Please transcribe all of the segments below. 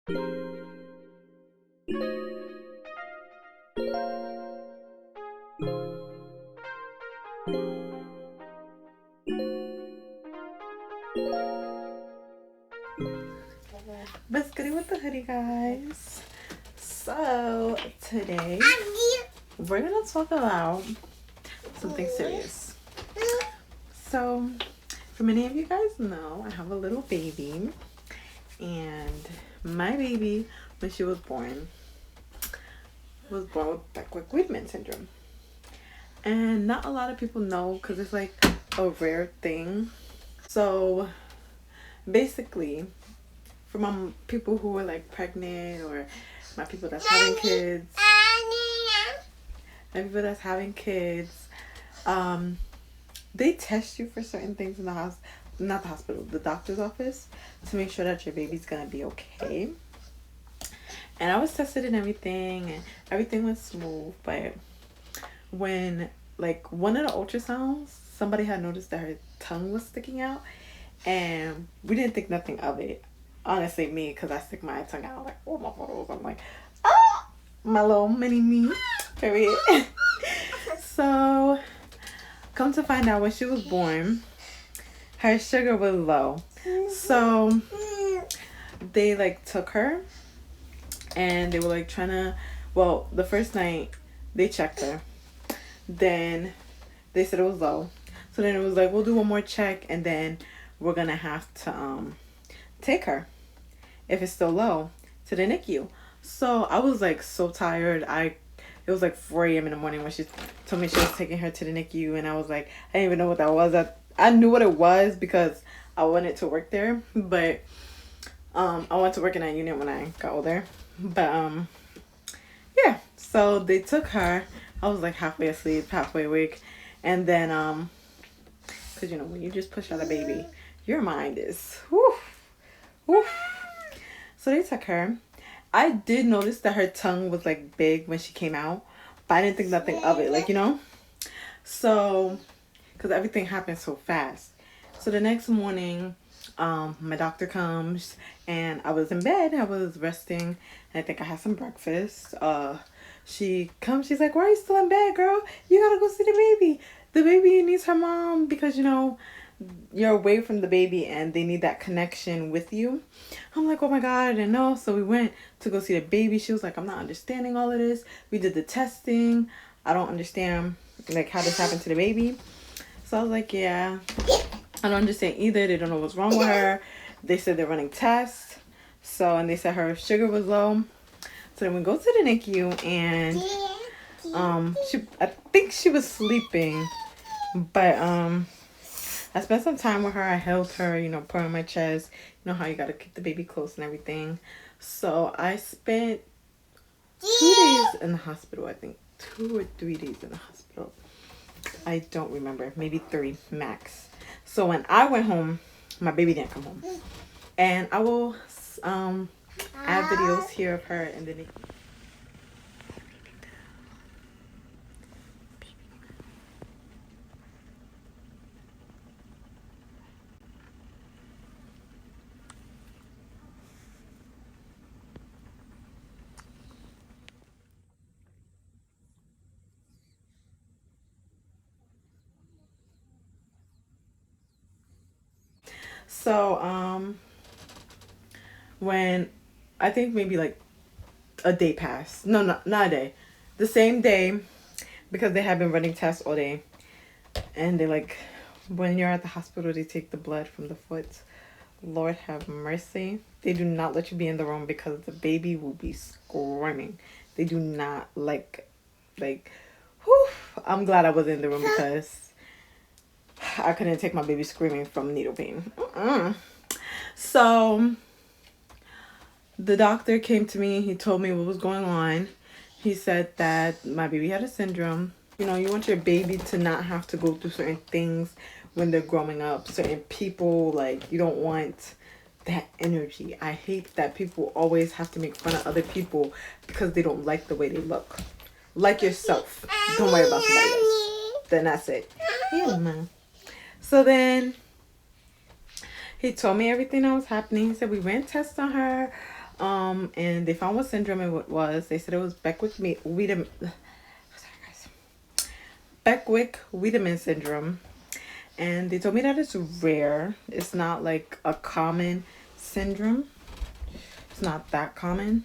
Wasgoodie with the hoodie, guys. So today we're gonna talk about something serious. So for many of you guys know, I have a little baby, and my baby, when she was born with Wasgoodie syndrome. And not a lot of people know because it's like a rare thing. So basically, for my people who are like pregnant, or my people that's having kids, they test you for certain things in the house, not the hospital, the doctor's office, to make sure that your baby's gonna be okay. And I was tested and everything was smooth. But when, like, one of the ultrasounds, somebody had noticed that her tongue was sticking out, and we didn't think nothing of it. Honestly, me, because I stick my tongue out, like, oh, my photos, I'm like, ah, my little mini me, period. So, come to find out, when she was born, her sugar was low. So, they, like, took her, and they were, like, trying to, well, the first night, they checked her. Then, they said it was low. So, then it was like, we'll do one more check, and then we're going to have to, take her, if it's still low, to the NICU. So I was like so tired. It was like 4 a.m. in the morning when she told me she was taking her to the NICU, and I was like, I didn't even know what that was. I knew what it was because I wanted to work there, but I wanted to work in that unit when I got older. But yeah, so they took her. I was like halfway asleep, halfway awake, and then because you know, when you just push out a baby, your mind is whew. So they took her. I did notice that her tongue was like big when she came out, but I didn't think nothing of it, like, you know. So because everything happened so fast. So the next morning, my doctor comes, and I was in bed, I was resting, and I think I had some breakfast. She comes, she's like, why are you still in bed, girl? You gotta go see the baby. The baby needs her mom, because, you know, you're away from the baby and they need that connection with you. I'm like, oh my God, I didn't know. So we went to go see the baby. She was like, I'm not understanding all of this. We did the testing. I don't understand, like, how this happened to the baby. So I was like, yeah, I don't understand either. They don't know what's wrong with her. They said they're running tests. So, and they said her sugar was low. So then we go to the NICU, and I think she was sleeping, but I spent some time with her. I held her, you know, put her on my chest. You know how you gotta keep the baby close and everything. So I spent 2 days in the hospital, I think. 2 or 3 days in the hospital. I don't remember. Maybe 3 max. So when I went home, my baby didn't come home. And I will add videos here of her in the NICU. So, when I think maybe like a day passed. No, not a day. The same day, because they have been running tests all day. And they, like, when you're at the hospital, they take the blood from the foot. Lord have mercy. They do not let you be in the room because the baby will be screaming. They do not like, whew. I'm glad I was in the room because I couldn't take my baby screaming from needle pain. So the doctor came to me. He told me what was going on. He said that my baby had a syndrome. You know, you want your baby to not have to go through certain things when they're growing up. Certain people, like, you don't want that energy. I hate that people always have to make fun of other people because they don't like the way they look. Like yourself. Don't worry about somebody else. Then that's it. Yeah, man. So then he told me everything that was happening. He said we ran tests on her. And they found what syndrome it was. They said it was Beckwith-Wiedemann syndrome. And they told me that it's rare. It's not like a common syndrome. It's not that common.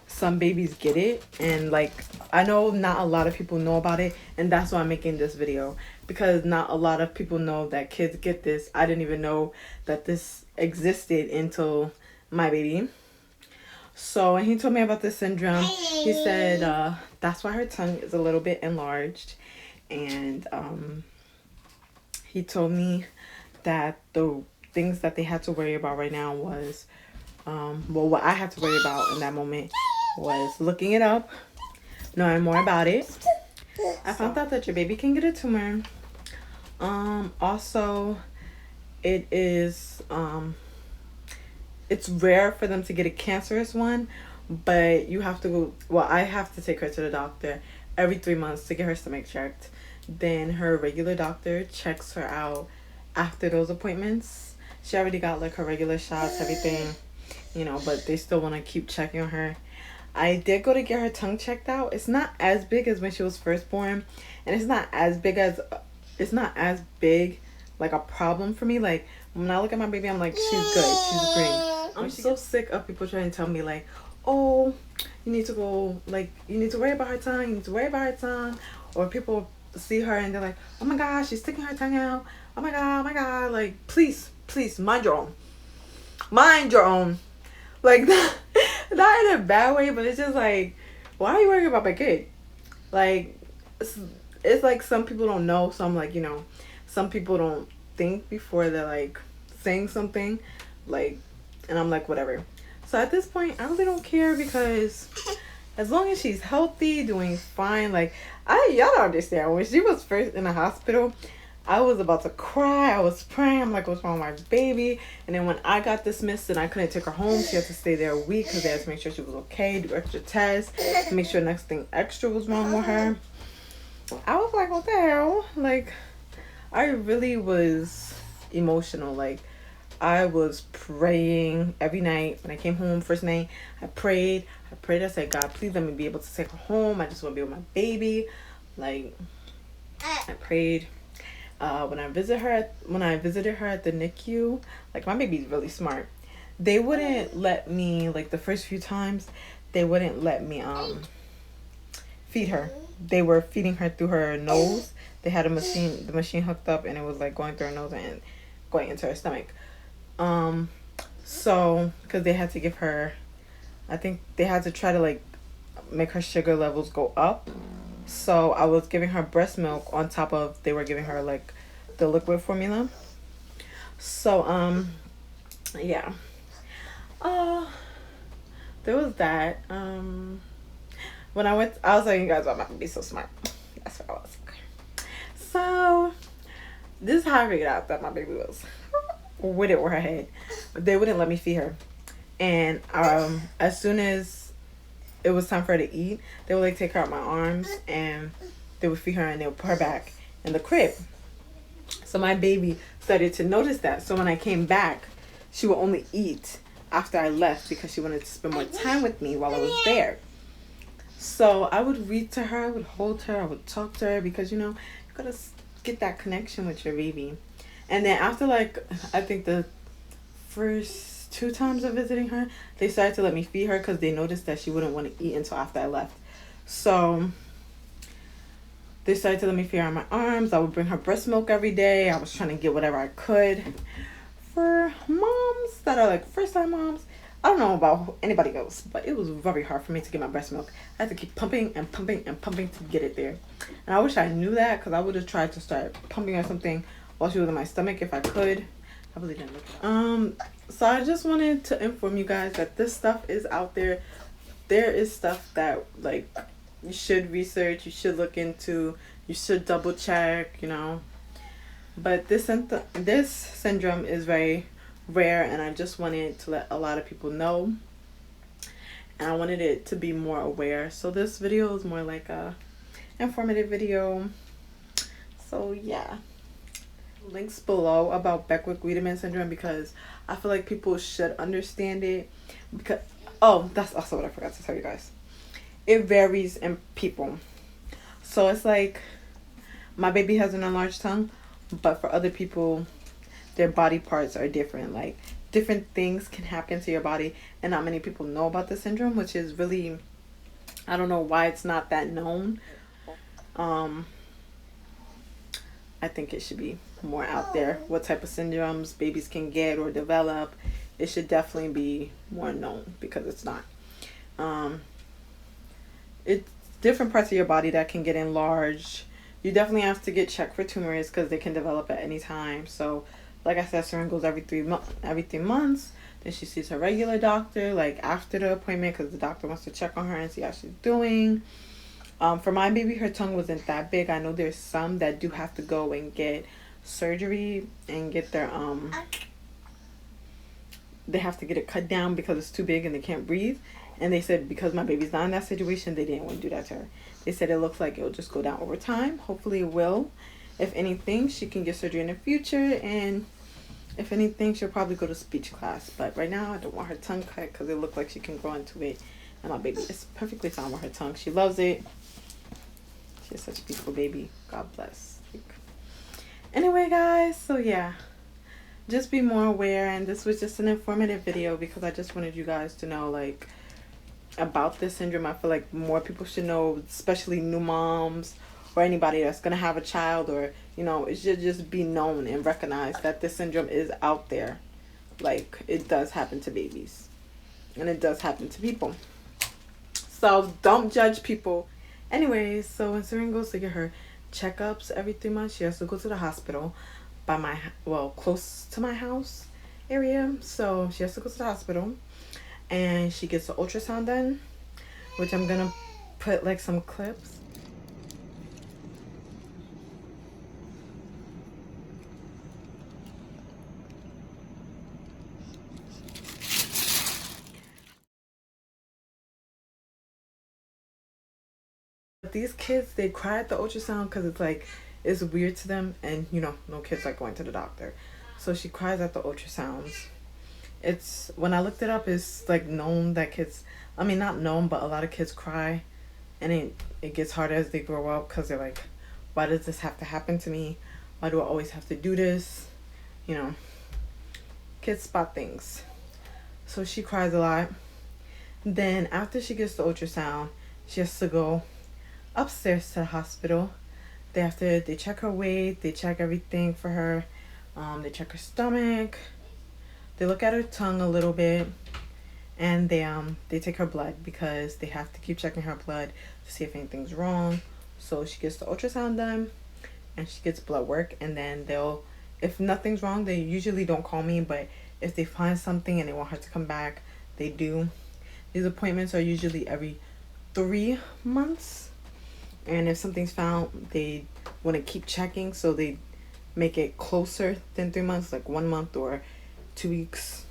Some babies get it, and like I know not a lot of people know about it, and that's why I'm making this video, because not a lot of people know that kids get this. I didn't even know that this existed until my baby. So when he told me about this syndrome, he said that's why her tongue is a little bit enlarged, and he told me that the things that they had to worry about right now was well, what I had to worry about in that moment was looking it up, knowing more about it. I found out that your baby can get a tumor. Also, it is it's rare for them to get a cancerous one, but you have to go. Well, I have to take her to the doctor every 3 months to get her stomach checked. Then her regular doctor checks her out after those appointments. She already got like her regular shots, everything, you know, but they still want to keep checking on her. I did go to get her tongue checked out. It's not as big as when she was first born, and it's not as big like a problem for me. Like when I look at my baby, I'm like, she's good, she's great. I'm so sick of people trying to tell me like, oh, you need to go, like, you need to worry about her tongue, you need to worry about her tongue. Or people see her and they're like, oh my gosh, she's sticking her tongue out, oh my god, like, please mind your own. Like that, not in a bad way, but it's just like, why are you worrying about my kid? Like, it's like some people don't know, so I'm like, you know, some people don't think before they're like saying something, like, and I'm like, whatever. So at this point, I really don't care, because as long as she's healthy, doing fine, like, y'all don't understand, when she was first in the hospital, I was about to cry. I was praying. I'm like, what's wrong with my baby? And then when I got dismissed and I couldn't take her home, she had to stay there a week because they had to make sure she was okay, do extra tests, make sure nothing extra was wrong with her. I was like, what the hell? Like, I really was emotional. Like, I was praying every night. When I came home first night, I prayed. I said, God, please let me be able to take her home. I just want to be with my baby. Like, I prayed. When I visited her at the NICU, like, my baby's really smart. They wouldn't let me, like, the first few times, they wouldn't let me feed her. They were feeding her through her nose. They had the machine hooked up, and it was like going through her nose and going into her stomach. So because they had to give her, I think they had to try to like make her sugar levels go up. So I was giving her breast milk on top of, they were giving her like the liquid formula. So yeah. There was that. When I was telling you guys about my baby so smart. That's what I was. Okay. So this is how I figured out that my baby was with it with her head. They wouldn't let me feed her. And as soon as it was time for her to eat, they would like take her out my arms and they would feed her and they would put her back in the crib. So my baby started to notice that. So when I came back, she would only eat after I left because she wanted to spend more time with me while I was there. So I would read to her, I would hold her, I would talk to her, because, you know, you gotta get that connection with your baby. And then after, like, I think the first 2 times of visiting her, they started to let me feed her because they noticed that she wouldn't want to eat until after I left. So they started to let me feed her on my arms. I would bring her breast milk every day. I was trying to get whatever I could. For moms that are like first-time moms, I don't know about anybody else, but it was very hard for me to get my breast milk. I had to keep pumping and pumping and pumping to get it there. And I wish I knew that, because I would have tried to start pumping or something while she was in my stomach if I could. I really didn't look. So I just wanted to inform you guys that this stuff is out there. There is stuff that, like, you should research, you should look into, you should double check, you know. But this syndrome is very rare, and I just wanted to let a lot of people know, and I wanted it to be more aware. So this video is more like a informative video. So yeah, links below about Beckwith-Wiedemann syndrome, because I feel like people should understand it. Because Oh, that's also what I forgot to tell you guys. It varies in people. So it's like my baby has an enlarged tongue, but for other people, their body parts are different. Like different things can happen to your body, and not many people know about the syndrome, which is really, I don't know why it's not that known. Um, I think it should be more out there. What type of syndromes babies can get or develop, it should definitely be more known because it's not. Um, it's different parts of your body that can get enlarged. You definitely have to get checked for tumors because they can develop at any time. So, like I said, Seren goes every 3 months. Then she sees her regular doctor, like after the appointment, because the doctor wants to check on her and see how she's doing. For my baby, her tongue wasn't that big. I know there's some that do have to go and get surgery and get their they have to get it cut down because it's too big and they can't breathe. And they said because my baby's not in that situation, they didn't want to do that to her. They said it looks like it'll just go down over time. Hopefully it will. If anything, she can get surgery in the future, and if anything, she'll probably go to speech class. But right now, I don't want her tongue cut because it looks like she can grow into it. And my baby is perfectly fine with her tongue. She loves it. She's such a beautiful baby. God bless. Anyway, guys, so yeah. Just be more aware, and this was just an informative video because I just wanted you guys to know, like, about this syndrome. I feel like more people should know, especially new moms or anybody that's going to have a child, or, you know, it should just be known and recognized that this syndrome is out there. Like, it does happen to babies, and it does happen to people. So don't judge people. Anyways, so when Seren goes to get her checkups every 3 months, she has to go to the hospital by close to my house area. So she has to go to the hospital, and she gets the ultrasound done, which I'm gonna put like some clips. These kids, they cry at the ultrasound because it's like, it's weird to them, and you know, no kids like going to the doctor. So she cries at the ultrasounds. It's, when I looked it up, it's like known that kids, I mean not known, but a lot of kids cry, and it gets harder as they grow up because they're like, why does this have to happen to me? Why do I always have to do this? You know, kids spot things. So she cries a lot. Then after she gets the ultrasound, she has to go upstairs to the hospital. They check her weight, they check everything for her. They check her stomach, they look at her tongue a little bit, and they take her blood because they have to keep checking her blood to see if anything's wrong. So she gets the ultrasound done, and she gets blood work, and then if nothing's wrong, they usually don't call me, but if they find something and they want her to come back, they do. These appointments are usually every 3 months. And if something's found, they want to keep checking, so they make it closer than 3 months, like 1 month or 2 weeks.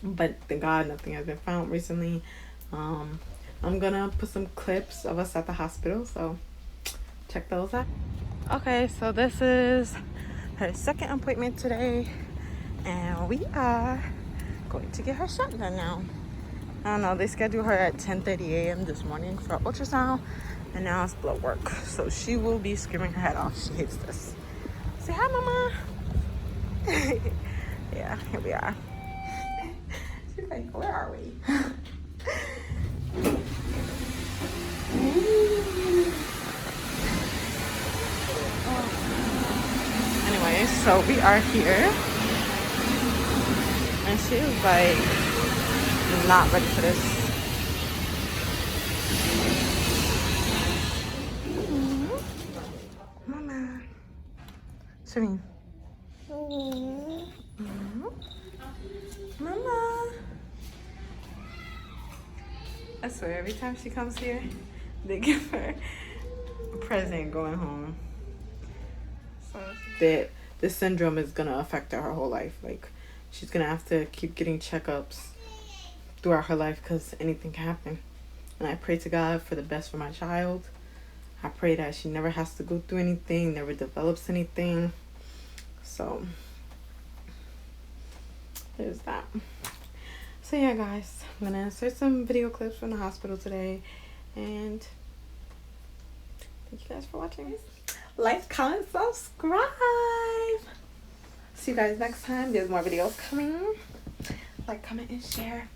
But thank God nothing has been found recently. I'm gonna put some clips of us at the hospital, so check those out. Okay, so this is her second appointment today, and we are going to get her shot done now. I don't know, they scheduled her at 10:30 a.m. this morning for ultrasound, and now it's blood work. So she will be screaming her head off. She hates this. Say hi, Mama. Yeah, here we are. She's like, where are we? Anyway, so we are here, and she was like not ready for this. Mama. Serene. Mama. I swear, every time she comes here, they give her a present going home. So this syndrome is gonna affect her whole life. Like, she's gonna have to keep getting checkups throughout her life because anything can happen. And I pray to God for the best for my child. I pray that she never has to go through anything, never develops anything. So there's that. So yeah, guys, I'm gonna insert some video clips from the hospital today, and thank you guys for watching. Like, comment, subscribe. See you guys next time. There's more videos coming. Like, comment, and share.